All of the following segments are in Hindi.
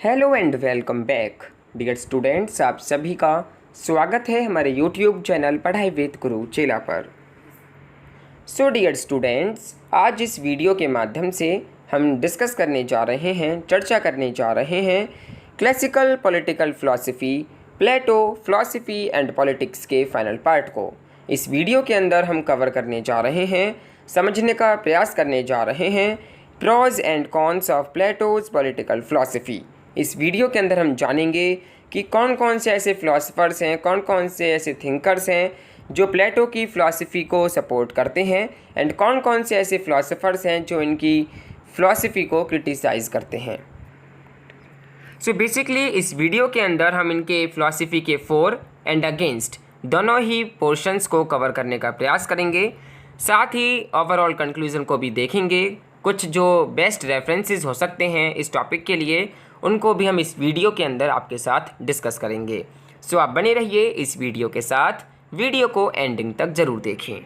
Hello and welcome back dear students. आप सभी का स्वागत है हमारे यूट्यूब चैनल पढ़ाई विद गुरु चेला पर। सो डियर स्टूडेंट्स, आज इस वीडियो के माध्यम से हम डिस्कस करने जा रहे हैं, चर्चा करने जा रहे हैं classical political philosophy, Plato philosophy and politics के फाइनल पार्ट को। इस वीडियो के अंदर हम कवर करने जा रहे हैं, समझने का प्रयास करने जा रहे हैं pros and cons of Plato's political philosophy. इस वीडियो के अंदर हम जानेंगे कि कौन कौन से ऐसे फ़िलासफ़र्स हैं, कौन कौन से ऐसे थिंकर्स हैं जो प्लेटो की फ़िलासफ़ी को सपोर्ट करते हैं एंड कौन कौन से ऐसे फ़िलासफ़र्स हैं जो इनकी फ़िलासफ़ी को क्रिटिसाइज़ करते हैं। सो बेसिकली इस वीडियो के अंदर हम इनके फ़िलासफ़ी के फॉर एंड अगेंस्ट दोनों ही पोर्शंस को कवर करने का प्रयास करेंगे। साथ ही ओवरऑल कंक्लूज़न को भी देखेंगे। कुछ जो बेस्ट रेफरेंसेस हो सकते हैं इस टॉपिक के लिए उनको भी हम इस वीडियो के अंदर आपके साथ डिस्कस करेंगे। सो आप बने रहिए इस वीडियो के साथ, वीडियो को एंडिंग तक ज़रूर देखें।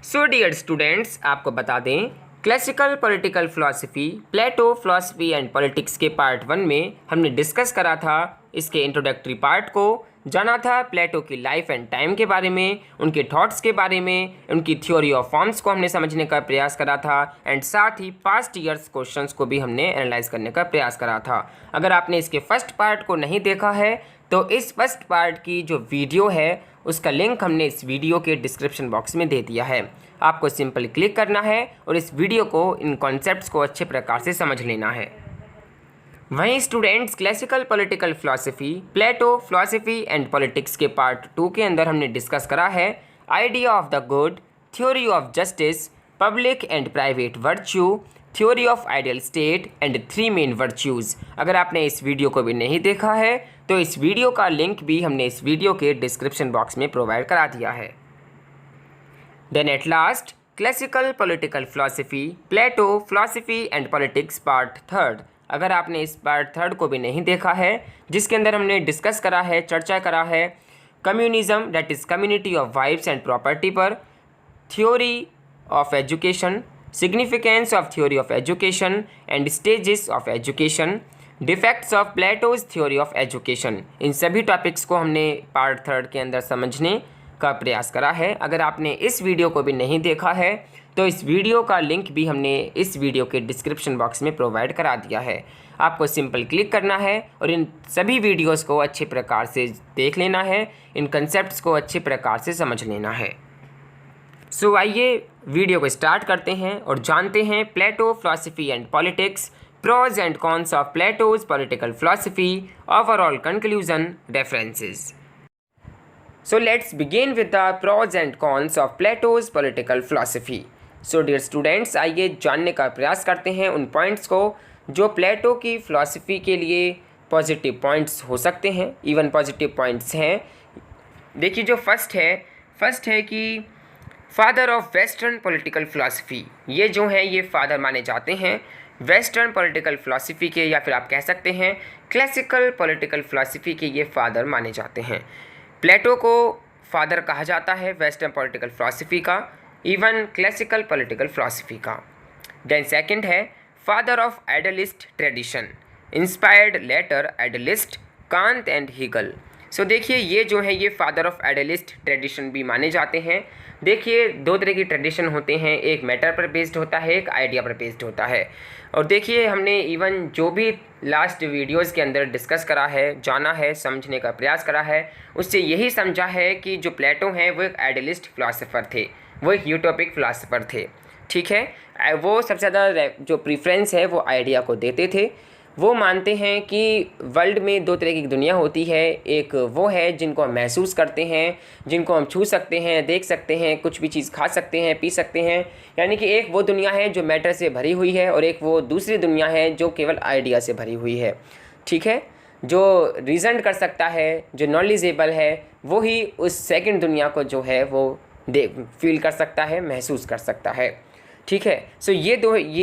सो डियर स्टूडेंट्स, आपको बता दें classical political philosophy, Plato philosophy and politics के पार्ट 1 में हमने डिस्कस करा था इसके इंट्रोडक्टरी पार्ट को, जाना था प्लेटो की लाइफ एंड टाइम के बारे में, उनके थॉट्स के बारे में, उनकी थ्योरी ऑफ फॉर्म्स को हमने समझने का प्रयास करा था एंड साथ ही पास्ट ईयर्स क्वेश्चंस को भी हमने एनालाइज करने का प्रयास करा था। अगर आपने इसके फर्स्ट पार्ट को नहीं देखा है तो इस फर्स्ट पार्ट की जो वीडियो है उसका लिंक हमने इस वीडियो के डिस्क्रिप्शन बॉक्स में दे दिया है। आपको सिंपल क्लिक करना है और इस वीडियो को, इन कॉन्सेप्ट्स को अच्छे प्रकार से समझ लेना है। वहीं students, classical political philosophy, Plato philosophy and politics के पार्ट 2 के अंदर हमने डिस्कस करा है idea of the good, theory of justice, public and private virtue, theory of ideal state and 3 main virtues. अगर आपने इस वीडियो को भी नहीं देखा है तो इस वीडियो का लिंक भी हमने इस वीडियो के डिस्क्रिप्शन बॉक्स में प्रोवाइड करा दिया है। Then at last, classical political philosophy, Plato philosophy and politics part 3। अगर आपने इस पार्ट 3 को भी नहीं देखा है जिसके अंदर हमने डिस्कस करा है, चर्चा करा है communism that is community of wives and property पर, theory of education, significance of theory of education and stages of education, defects of Plato's theory of education, इन सभी टॉपिक्स को हमने पार्ट 3 के अंदर समझने का प्रयास करा है। अगर आपने इस वीडियो को भी नहीं देखा है तो इस वीडियो का लिंक भी हमने इस वीडियो के डिस्क्रिप्शन बॉक्स में प्रोवाइड करा दिया है। आपको सिंपल क्लिक करना है और इन सभी वीडियोस को अच्छे प्रकार से देख लेना है, इन कंसेप्ट्स को अच्छे प्रकार से समझ लेना है। सो आइए वीडियो को स्टार्ट करते हैं और जानते हैं Plato philosophy and politics, pros and cons of Plato's political philosophy, overall conclusion, references. So let's begin with the pros and cons of Plato's political philosophy. So dear students, आइए जानने का प्रयास करते हैं उन पॉइंट्स को जो प्लेटो की फ़िलॉसफ़ी के लिए पॉजिटिव पॉइंट्स हो सकते हैं, इवन पॉजिटिव पॉइंट्स हैं। देखिए जो फर्स्ट है कि father of western political philosophy, ये जो है ये फादर माने जाते हैं वेस्टर्न पॉलिटिकल फ़िलॉसफ़ी के, या फिर आप कह सकते हैं क्लासिकल पॉलिटिकल फ़िलॉसफ़ी के ये फादर माने जाते हैं। प्लेटो को फादर कहा जाता है वेस्टर्न पॉलिटिकल फ़िलॉसफ़ी का, इवन क्लासिकल पॉलिटिकल फ़िलॉसफ़ी का। देन सेकंड है father of idealist tradition, inspired later idealist Kant and Hegel. So देखिए ये जो है ये फादर ऑफ आइडियलिस्ट ट्रेडिशन भी माने जाते हैं। देखिए दो तरह की ट्रेडिशन होते हैं, एक मैटर पर बेस्ड होता है, एक आइडिया पर बेस्ड होता है। और देखिए हमने इवन जो भी लास्ट वीडियोस के अंदर डिस्कस करा है, जाना है, समझने का प्रयास करा है, उससे यही समझा है कि जो प्लेटो हैं वो एक आइडियलिस्ट फ़िलासफ़र थे, वो एक यूटोपिक फ़िलासफ़र थे। ठीक है, वो सबसे ज़्यादा जो प्रीफ्रेंस है वो आइडिया को देते थे। वो मानते हैं कि वर्ल्ड में दो तरह की दुनिया होती है, एक वो है जिनको हम महसूस करते हैं, जिनको हम छू सकते हैं, देख सकते हैं, कुछ भी चीज़ खा सकते हैं, पी सकते हैं, यानी कि एक वो दुनिया है जो मैटर से भरी हुई है, और एक वो दूसरी दुनिया है जो केवल आइडिया से भरी हुई है। ठीक है, जो रीज़न कर सकता है, जो नॉलेजेबल है, वो ही उस सेकंड दुनिया को जो है वो फील कर सकता है, महसूस कर सकता है। ठीक है, सो ये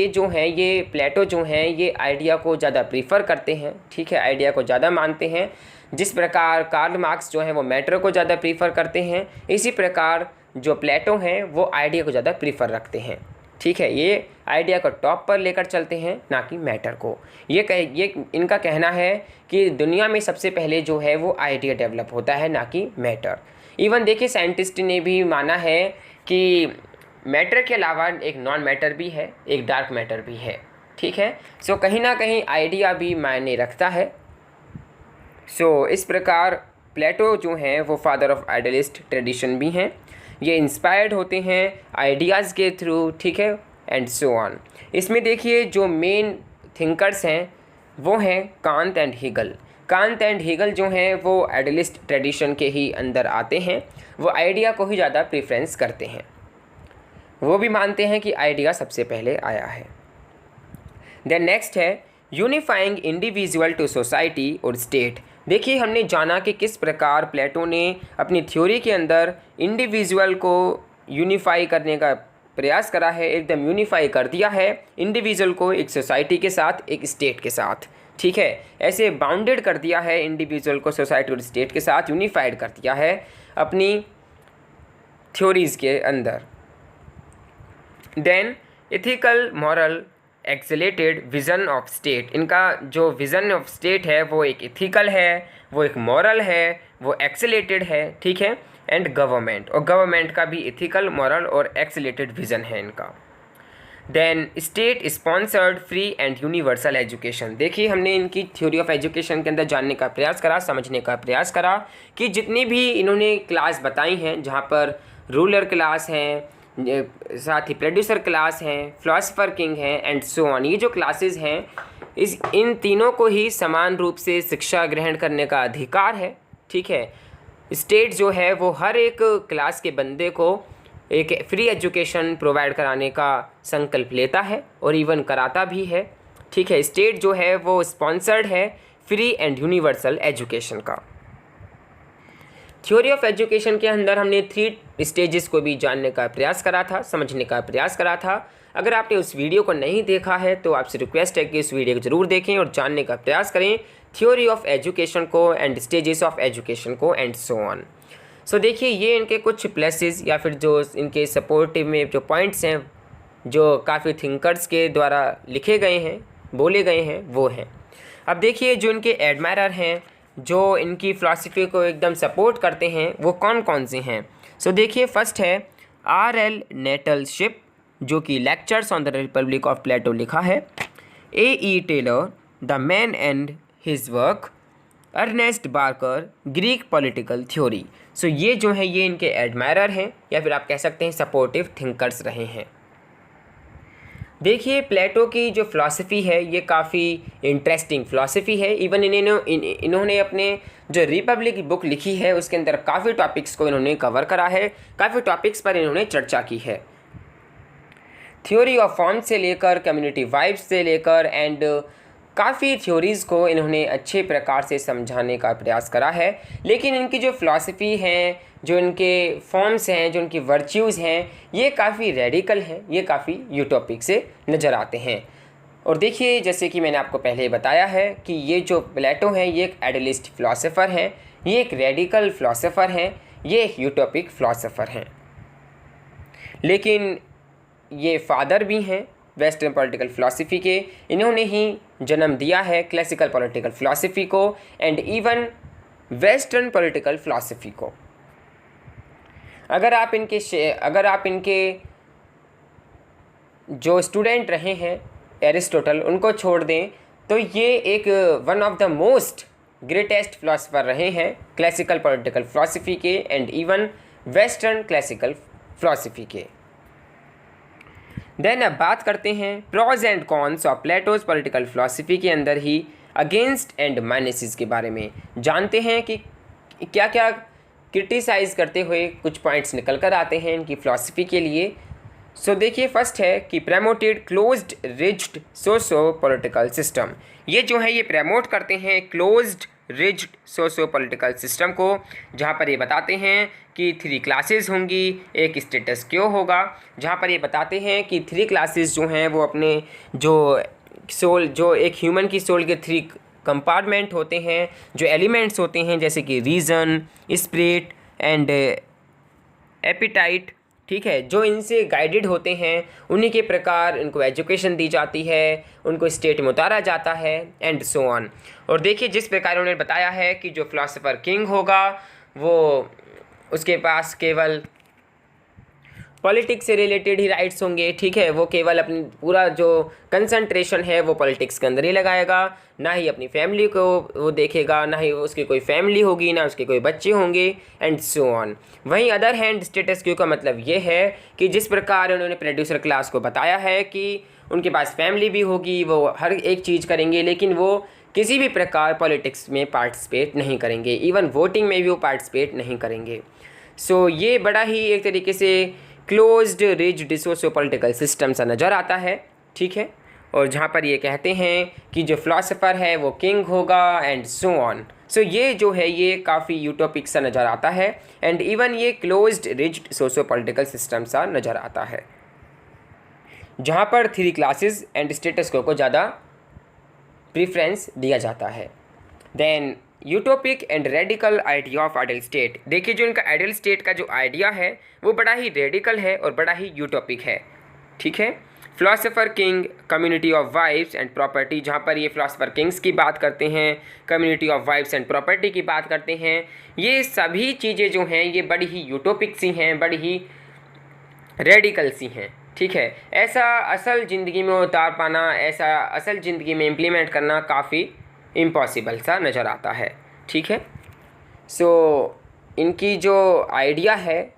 जो हैं ये प्लेटो जो हैं ये आइडिया को ज़्यादा प्रीफर करते हैं। ठीक है, आइडिया को ज़्यादा मानते हैं। जिस प्रकार कार्ल मार्क्स जो है वो मैटर को ज़्यादा प्रीफर करते हैं, इसी प्रकार जो प्लेटो हैं वो आइडिया को ज़्यादा प्रीफर रखते हैं। ठीक है, ये आइडिया को टॉप पर लेकर चलते हैं, ना कि मैटर को। ये इनका कहना है कि दुनिया में सबसे पहले जो है वो आइडिया डेवलप होता है, ना कि मैटर। इवन देखिए साइंटिस्ट ने भी माना है कि मैटर के अलावा एक नॉन मैटर भी है, एक डार्क मैटर भी है। ठीक है, सो कहीं ना कहीं आइडिया भी मायने रखता है। सो इस प्रकार प्लेटो जो हैं वो फादर ऑफ आइडियलिस्ट ट्रेडिशन भी हैं। ये इंस्पायर्ड होते हैं आइडियाज़ के थ्रू, ठीक है, एंड सो ऑन। इसमें देखिए जो मेन थिंकर्स हैं वो हैं Kant and Hegel. Kant and Hegel जो हैं वो आइडियलिस्ट ट्रेडिशन के ही अंदर आते हैं। वो आइडिया को ही ज़्यादा प्रेफरेंस करते हैं। वो भी मानते हैं कि आइडिया सबसे पहले आया है। देन नेक्स्ट है यूनिफाइंग इंडिविजुअल टू सोसाइटी और स्टेट। देखिए हमने जाना कि किस प्रकार प्लेटो ने अपनी थ्योरी के अंदर इंडिविजुअल को यूनिफाई करने का प्रयास करा है, एकदम यूनिफाई कर दिया है इंडिविजुअल को एक सोसाइटी के साथ, एक स्टेट के साथ। ठीक है, ऐसे बाउंडेड कर दिया है इंडिविजुअल को सोसाइटी और स्टेट के साथ, यूनिफाइड कर दिया है अपनी थ्योरीज़ के अंदर। Then ethical moral accelerated vision of state. इनका जो विज़न ऑफ स्टेट है वो एक एथिकल है, वो एक मॉरल है, वो एक्सेलेटेड है। ठीक है, एंड गवर्नमेंट, और गवर्नमेंट का भी एथिकल, मॉरल और एक्सेलेटेड विज़न है इनका। Then state sponsored free and universal education. देखिए हमने इनकी थ्योरी ऑफ एजुकेशन के अंदर जानने का प्रयास करा, समझने का प्रयास करा कि जितनी भी इन्होंने क्लास बताई हैं, जहाँ पर रूलर क्लास हैं, साथ ही प्रोड्यूसर क्लास हैं, फिलोसोफर किंग हैं एंड सो ऑन, ये जो क्लासेस हैं इन तीनों को ही समान रूप से शिक्षा ग्रहण करने का अधिकार है। ठीक है, स्टेट जो है वो हर एक क्लास के बंदे को एक फ्री एजुकेशन प्रोवाइड कराने का संकल्प लेता है और इवन कराता भी है। ठीक है, स्टेट जो है वो स्पॉन्सर्ड है फ्री एंड यूनिवर्सल एजुकेशन का। थ्योरी ऑफ एजुकेशन के अंदर हमने 3 स्टेजेस को भी जानने का प्रयास करा था, समझने का प्रयास करा था। अगर आपने उस वीडियो को नहीं देखा है तो आपसे रिक्वेस्ट है कि उस वीडियो को ज़रूर देखें और जानने का प्रयास करें थ्योरी ऑफ एजुकेशन को एंड स्टेजेस ऑफ एजुकेशन को एंड सो ऑन। सो देखिए ये इनके कुछ प्लसेस या फिर जो इनके सपोर्टिव में जो पॉइंट्स हैं जो काफ़ी थिंकर्स के द्वारा लिखे गए हैं, बोले गए हैं, वो हैं। अब देखिए जो इनके एडमायरर हैं, जो इनकी फ़िलासफ़ी को एकदम सपोर्ट करते हैं, वो कौन कौन से हैं। सो देखिए फर्स्ट है R.L. नेटलशिप, जो कि lectures on the Republic of Plato लिखा है। A.E. Taylor, the man and his work. Ernest Barker, Greek political theory. So ये जो है ये इनके एडमायरर हैं या फिर आप कह सकते हैं सपोर्टिव थिंकर्स रहे हैं। देखिए प्लेटो की जो फ़िलासफ़ी है ये काफ़ी इंटरेस्टिंग फ़िलासफ़ी है। इवन इन्होंने अपने जो रिपब्लिक बुक लिखी है उसके अंदर काफ़ी टॉपिक्स को इन्होंने कवर करा है, काफ़ी टॉपिक्स पर इन्होंने चर्चा की है। थ्योरी ऑफ फॉर्म से लेकर कम्युनिटी वाइब्स से लेकर एंड काफ़ी थ्योरीज़ को इन्होंने अच्छे प्रकार से समझाने का प्रयास करा है। लेकिन इनकी जो फ़िलासफ़ी हैं, जो इनके फॉर्म्स हैं, जो इनकी वर्च्यूज़ हैं, ये काफ़ी रेडिकल हैं, ये काफ़ी यूटोपिक से नज़र आते हैं। और देखिए जैसे कि मैंने आपको पहले बताया है कि ये जो प्लेटो हैं ये एक आइडियलिस्ट फ़िलासफ़र हैं, ये एक रेडिकल फ़िलासफ़र हैं, ये एक यूटोपिक फ़िलासफ़र हैं। लेकिन ये फादर भी हैं वेस्टर्न पॉलिटिकल फ़िलासफ़ी के। इन्होंने ही जन्म दिया है क्लासिकल पॉलिटिकल फ़िलासफ़ी को and even western political philosophy को। अगर आप इनके जो स्टूडेंट रहे हैं एरिस्टोटल, उनको छोड़ दें तो ये एक one of the most greatest philosopher रहे हैं क्लासिकल पॉलिटिकल फ़िलासफ़ी के and even western classical philosophy के। देन अब बात करते हैं pros and cons of Plato's political philosophy के अंदर ही अगेंस्ट एंड माइनसेस के बारे में जानते हैं कि क्या क्या क्रिटिसाइज़ करते हुए कुछ पॉइंट्स निकल कर आते हैं इनकी फ़िलासफ़ी के लिए। सो देखिए फर्स्ट है कि promoted closed rigid socio political system. ये जो है ये प्रमोट करते हैं closed rigid socio political system को, जहाँ पर ये बताते हैं कि 3 क्लासेस होंगी, एक स्टेटस क्यो होगा। जहाँ पर ये बताते हैं कि 3 क्लासेस जो हैं वो अपने जो सोल, जो एक ह्यूमन की सोल के 3 कंपार्टमेंट होते हैं, जो एलिमेंट्स होते हैं जैसे कि रीज़न, स्पिरिट एंड एपिटाइट, ठीक है, जो इनसे गाइडेड होते हैं उन्हीं के प्रकार इनको एजुकेशन दी जाती है, उनको स्टेट में उतारा जाता है एंड सो ऑन। और देखिए जिस प्रकार उन्होंने बताया है कि जो फिलोसोफर किंग होगा वो उसके पास केवल पॉलिटिक्स से रिलेटेड ही राइट्स होंगे, ठीक है, वो केवल अपनी पूरा जो कंसंट्रेशन है वो पॉलिटिक्स के अंदर ही लगाएगा, ना ही अपनी फैमिली को वो देखेगा, ना ही उसकी कोई फैमिली होगी, ना उसके कोई बच्चे होंगे एंड सो ऑन। वहीं अदर हैंड स्टेटस क्यू का मतलब ये है कि जिस प्रकार उन्होंने प्रोड्यूसर क्लास को बताया है कि उनके पास फैमिली भी होगी, वो हर एक चीज़ करेंगे, लेकिन वो किसी भी प्रकार पॉलिटिक्स में पार्टिसिपेट नहीं करेंगे, इवन वोटिंग में भी वो पार्टिसिपेट नहीं करेंगे। सो ये बड़ा ही एक तरीके से closed rigid socio political system सा नज़र आता है, ठीक है। और जहाँ पर ये कहते हैं कि जो फिलोसोफर है वो किंग होगा एंड सो ऑन। सो ये जो है ये काफ़ी यूटोपिक सा नज़र आता है एंड इवन ये closed rigid socio political system सा नज़र आता है, जहाँ पर 3 क्लासेस एंड स्टेटस को ज़्यादा प्रीफ्रेंस दिया जाता है। Then utopic and radical idea of ideal state. देखिए जो इनका आइडियल स्टेट का जो आइडिया है वो बड़ा ही रेडिकल है और बड़ा ही यूटोपिक है, ठीक है। Philosopher king, community of wives and property, जहाँ पर ये फिलोसोफर किंग्स की बात करते हैं, community of wives and property की बात करते हैं, ये सभी चीज़ें जो हैं ये बड़ी ही यूटोपिक सी हैं, बड़ी ही रेडिकल सी हैं, ठीक है। ऐसा असल ज़िंदगी में उतार पाना, ऐसा असल ज़िंदगी में इम्प्लीमेंट करना काफ़ी इम्पॉसिबल सा नज़र आता है, ठीक है। सो इनकी जो आइडिया है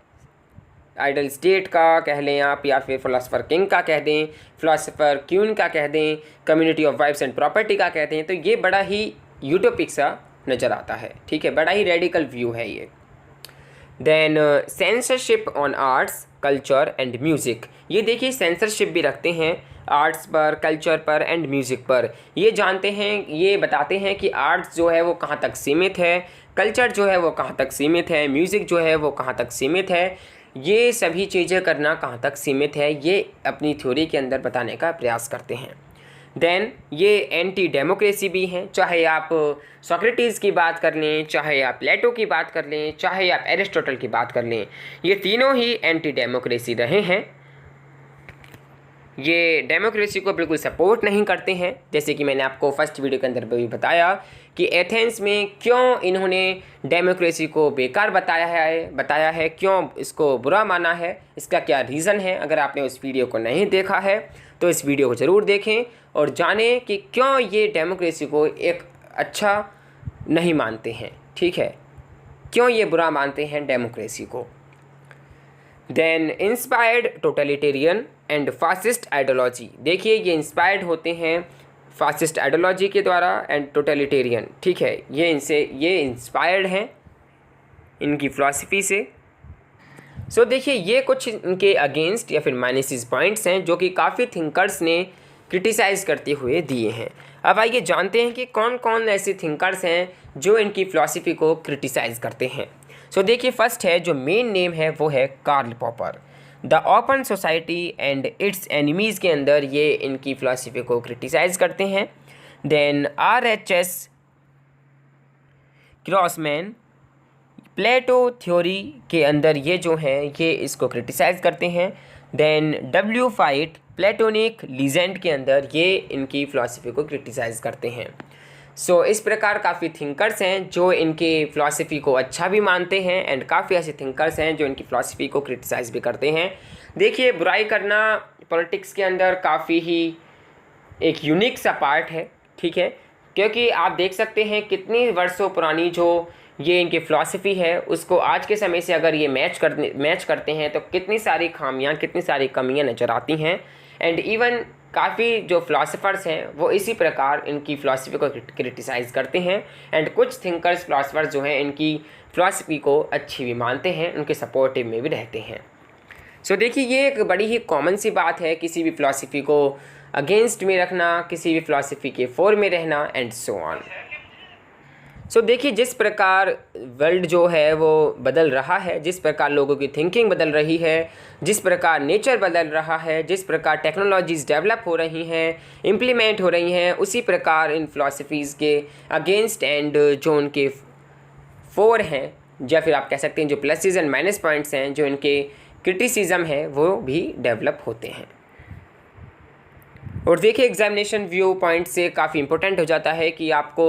आइडियल स्टेट का कह लें आप, या फिर फिलोसोफर किंग का कह दें, फिलोसोफर क्यून का कह दें, community of wives and property का कहते हैं, तो ये बड़ा ही यूटोपिक सा नज़र आता है, ठीक है, बड़ा ही रेडिकल व्यू है ये। Then censorship on arts, culture and music. ये देखिए सेंसरशिप भी रखते हैं आर्ट्स पर, कल्चर पर एंड म्यूज़िक पर। ये जानते हैं, ये बताते हैं कि आर्ट्स जो है वो कहाँ तक सीमित है, कल्चर जो है वो कहाँ तक सीमित है, म्यूज़िक जो है वो कहाँ तक सीमित है, ये सभी चीज़ें करना कहाँ तक सीमित है, ये अपनी थ्योरी के अंदर बताने का प्रयास करते हैं। देन ये एंटी डेमोक्रेसी भी हैं, चाहे आप सोक्रेटिस की बात कर लें, चाहे आप प्लेटो की बात कर लें, चाहे आप एरिस्टोटल की बात कर लें, ये तीनों ही एंटी डेमोक्रेसी रहे हैं। ये डेमोक्रेसी को बिल्कुल सपोर्ट नहीं करते हैं, जैसे कि मैंने आपको फर्स्ट वीडियो के अंदर भी बताया कि एथेंस में क्यों इन्होंने डेमोक्रेसी को बेकार बताया है, क्यों इसको बुरा माना है, इसका क्या रीज़न है। अगर आपने उस वीडियो को नहीं देखा है तो इस वीडियो को ज़रूर देखें और जानें कि क्यों ये डेमोक्रेसी को एक अच्छा नहीं मानते हैं, ठीक है, क्यों ये बुरा मानते हैं डेमोक्रेसी को। Then inspired totalitarian and fascist ideology. देखिए ये इंस्पायर्ड होते हैं फासिस्ट आइडियोलॉजी के द्वारा एंड टोटलिटेरियन, ठीक है, ये इंस्पायर्ड हैं इनकी फ़िलासफ़ी से। सो देखिए ये कुछ इनके अगेंस्ट या फिर माइनस पॉइंट्स हैं जो कि काफ़ी थिंकर्स ने क्रिटिसाइज़ करते हुए दिए हैं। अब आइए जानते हैं कि कौन कौन ऐसे थिंकर्स हैं जो इनकी फ़िलासफ़ी को क्रिटिसाइज़ करते हैं। सो देखिए फर्स्ट है, जो मेन नेम है वो है Karl Popper. The open society and its enemies के अंदर ये इनकी फ़िलासफ़ी को क्रिटिसाइज़ करते हैं। Then RHS Crossman Plato theory के अंदर ये जो हैं ये इसको क्रिटिसाइज़ करते हैं। Then W Fite Platonic legend के अंदर ये इनकी फ़िलासफ़ी को क्रिटिसाइज़ करते हैं। सो इस प्रकार काफ़ी थिंकर्स हैं जो इनके फ़िलासफ़ी को अच्छा भी मानते हैं एंड काफ़ी ऐसे थिंकर्स हैं जो इनकी फ़िलासफ़ी को क्रिटिसाइज़ भी करते हैं। देखिए बुराई करना पॉलिटिक्स के अंदर काफ़ी ही एक यूनिक सा पार्ट है, ठीक है, क्योंकि आप देख सकते हैं कितनी वर्षों पुरानी जो ये इनकी फ़िलासफ़ी है उसको आज के समय से अगर ये मैच करते हैं तो कितनी सारी खामियां, कितनी सारी कमियां नज़र आती हैं। एंड इवन काफ़ी जो फ़िलासफ़र्स हैं वो इसी प्रकार इनकी फ़िलासफ़ी को क्रिटिसाइज़ करते हैं एंड कुछ थिंकर्स फ़िलासफ़र्स जो हैं इनकी फ़िलासफ़ी को अच्छी भी मानते हैं, उनके सपोर्टिव में भी रहते हैं। सो देखिए ये एक बड़ी ही कॉमन सी बात है किसी भी फ़िलासफ़ी को अगेंस्ट में रखना, किसी भी फ़िलासफ़ी के फोर में रहना एंड सो ऑन। सो देखिए जिस प्रकार वर्ल्ड जो है वो बदल रहा है, जिस प्रकार लोगों की थिंकिंग बदल रही है, जिस प्रकार नेचर बदल रहा है, जिस प्रकार टेक्नोलॉजीज़ डेवलप हो रही हैं, इम्प्लीमेंट हो रही हैं, उसी प्रकार इन फ़िलासफ़ीज़ के अगेंस्ट एंड जो उनके फोर हैं या फिर आप कह सकते हैं जो प्लसेस एंड माइनस पॉइंट्स हैं जो इनके क्रिटिसिज्म है वो भी डेवलप होते हैं। और देखिए एग्जामिनेशन व्यू पॉइंट से काफ़ी इंपॉर्टेंट हो जाता है कि आपको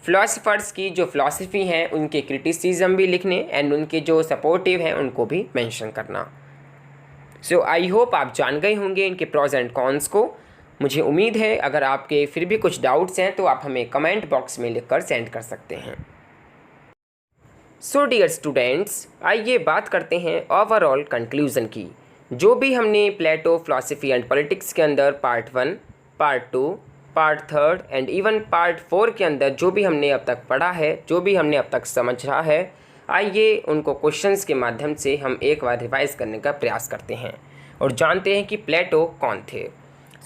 फ़िलासफ़र्स की जो फ़िलासफ़ी हैं उनके क्रिटिसिज्म भी लिखने एंड उनके जो सपोर्टिव हैं उनको भी मेंशन करना। सो आई होप आप जान गए होंगे इनके प्रोज एंड कॉन्स को। मुझे उम्मीद है अगर आपके फिर भी कुछ डाउट्स हैं तो आप हमें कमेंट बॉक्स में लिखकर सेंड कर सकते हैं। सो डियर स्टूडेंट्स, आइए बात करते हैं ओवरऑल कंक्लूज़न की। जो भी हमने प्लेटो फिलॉसफी एंड पॉलिटिक्स के अंदर part 1, part 2, part 3 and even part 4 के अंदर जो भी हमने अब तक पढ़ा है, जो भी हमने अब तक समझा है, आइए उनको क्वेश्चंस के माध्यम से हम एक बार रिवाइज करने का प्रयास करते हैं और जानते हैं कि प्लेटो कौन थे।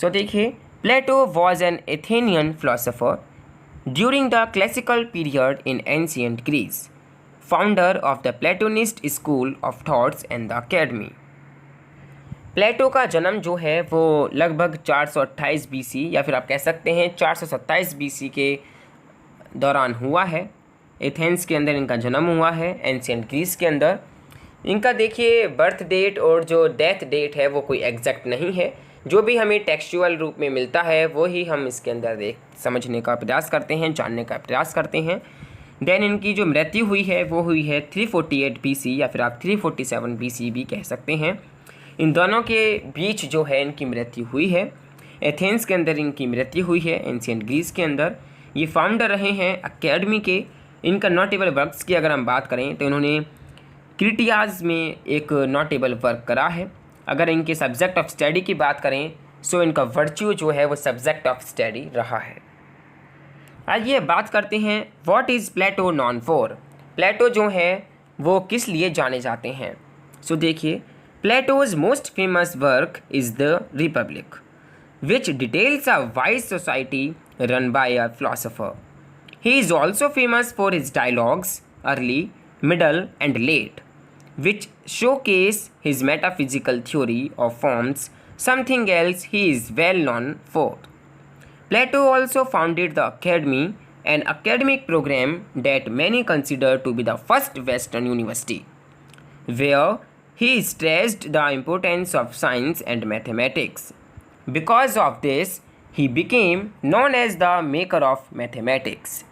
सो देखिए, Plato was an Athenian philosopher during the classical period in ancient Greece, founder of the Platonist school of thoughts and the Academy. Plato का जन्म जो है वो लगभग 428 बीसी या फिर आप कह सकते हैं 427 बीसी के दौरान हुआ है। एथेंस के अंदर इनका जन्म हुआ है, एंशिएंट ग्रीस के अंदर। इनका देखिए बर्थ डेट और जो डेथ डेट है वो कोई एग्जैक्ट नहीं है। जो भी हमें टेक्सचुअल रूप में मिलता है वो ही हम इसके अंदर समझने का प्रयास करते हैं, जानने का प्रयास करते हैं। देन इनकी जो मृत्यु हुई है वो हुई है 348 बीसी या फिर आप 347 बीसी भी कह सकते हैं। इन दोनों के बीच जो है इनकी मृत्यु हुई है। एथेंस के अंदर इनकी मृत्यु हुई है, एंशिएंट ग्रीस के अंदर। ये फाउंडर रहे हैं अकेडमी के। इनका नोटेबल वर्क्स की अगर हम बात करें तो इन्होंने क्रिटियाज में एक नोटेबल वर्क करा है। अगर इनके सब्जेक्ट ऑफ स्टडी की बात करें सो इनका वर्च्यू जो है वो सब्जेक्ट ऑफ स्टडी रहा है। आइए बात करते हैं what is Plato known for. Plato जो है वो किस लिए जाने जाते हैं। सो देखिए, Plato's most famous work is the Republic which details a wise society run by a philosopher. He is also famous for his dialogues, early, middle, and late, which showcase his metaphysical theory of forms, something else he is well known for. Plato also founded the Academy, an academic program that many consider to be the first Western university, where he stressed the importance of science and mathematics. Because of this, he became known as the maker of mathematics.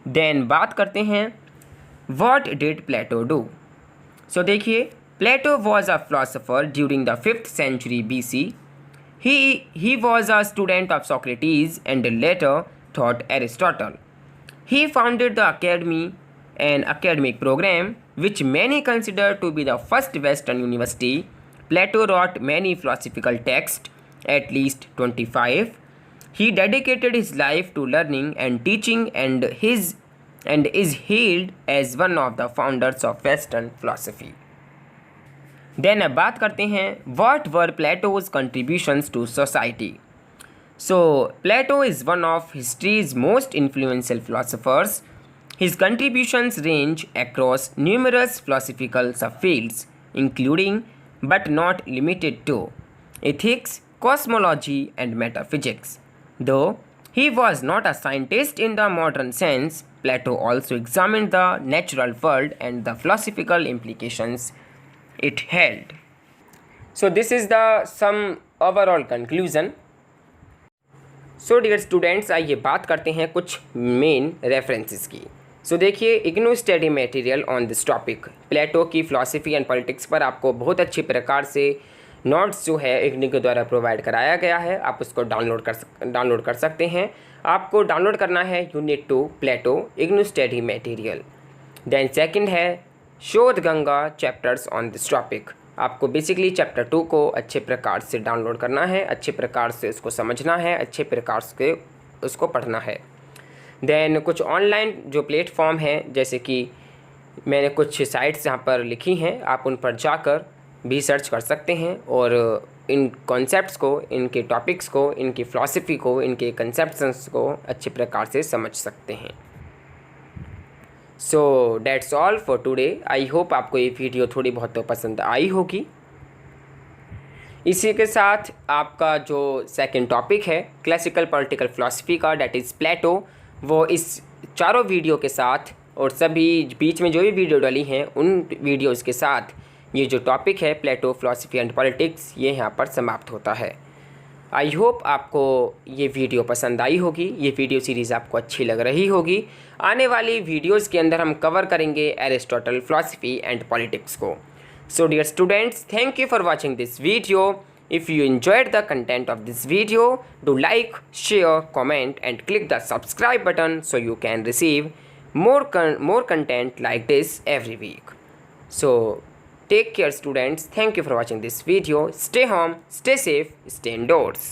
Then बात करते हैं what did Plato do. So देखिए, Plato was a philosopher during the 5th century BC. He was a student of Socrates and later taught Aristotle. He founded the Academy, an academic program which many consider to be the first Western university. Plato wrote many philosophical texts, at least 25. He dedicated his life to learning and teaching and is hailed as one of the founders of Western philosophy. Then अब बात करते हैं what were Plato's contributions to society. So Plato is one of history's most influential philosophers. His contributions range across numerous philosophical subfields, including but not limited to ethics, cosmology, and metaphysics. Though he was not a scientist in the modern sense, Plato also examined the natural world and the philosophical implications it held. So this is the some overall conclusion. So dear students, आइए बात करते हैं कुछ मेन रेफरेंसेस की। सो देखिए, IGNOU study material on this topic, Plato की फिलॉसफी एंड पॉलिटिक्स पर आपको बहुत अच्छी प्रकार से नोट्स जो है इग्नू के द्वारा प्रोवाइड कराया गया है। आप उसको डाउनलोड कर सकते हैं। आपको डाउनलोड करना है unit 2 Plato IGNOU study material. Then second है Shodhganga chapters on this topic. आपको बेसिकली चैप्टर 2 को अच्छे प्रकार से डाउनलोड करना है, अच्छे प्रकार से उसको समझना है, अच्छे प्रकार से उसको पढ़ना है। देन कुछ ऑनलाइन जो प्लेटफॉर्म है, जैसे कि मैंने कुछ साइट्स यहाँ पर लिखी हैं, आप उन पर जाकर भी सर्च कर सकते हैं और इन कॉन्सेप्ट्स को, इनके टॉपिक्स को, इनकी फ़िलासफ़ी को, इनके कंसेप्शंस को अच्छे प्रकार से समझ सकते हैं। So that's all for today. I hope आपको ये वीडियो थोड़ी बहुत तो पसंद आई होगी। इसी के साथ आपका जो सेकंड टॉपिक है क्लासिकल पॉलिटिकल फ़िलासफ़ी का, डेट इज़ प्लेटो, वो इस चारों वीडियो के साथ और सभी बीच में जो भी वीडियो डाली हैं उन वीडियोज़ के साथ ये जो टॉपिक है प्लेटो फिलॉसफी एंड पॉलिटिक्स ये यहाँ पर समाप्त होता है। आई होप आपको ये वीडियो पसंद आई होगी, ये वीडियो सीरीज़ आपको अच्छी लग रही होगी। आने वाली वीडियोस के अंदर हम कवर करेंगे एरिस्टोटल फिलॉसफी एंड पॉलिटिक्स को। So dear students, thank you for watching this video. If you enjoyed the content of this video, do like, share, comment and click the subscribe button so you can receive more content like this every week. So take care students. Thank you for watching this video. Stay home, stay safe, stay indoors.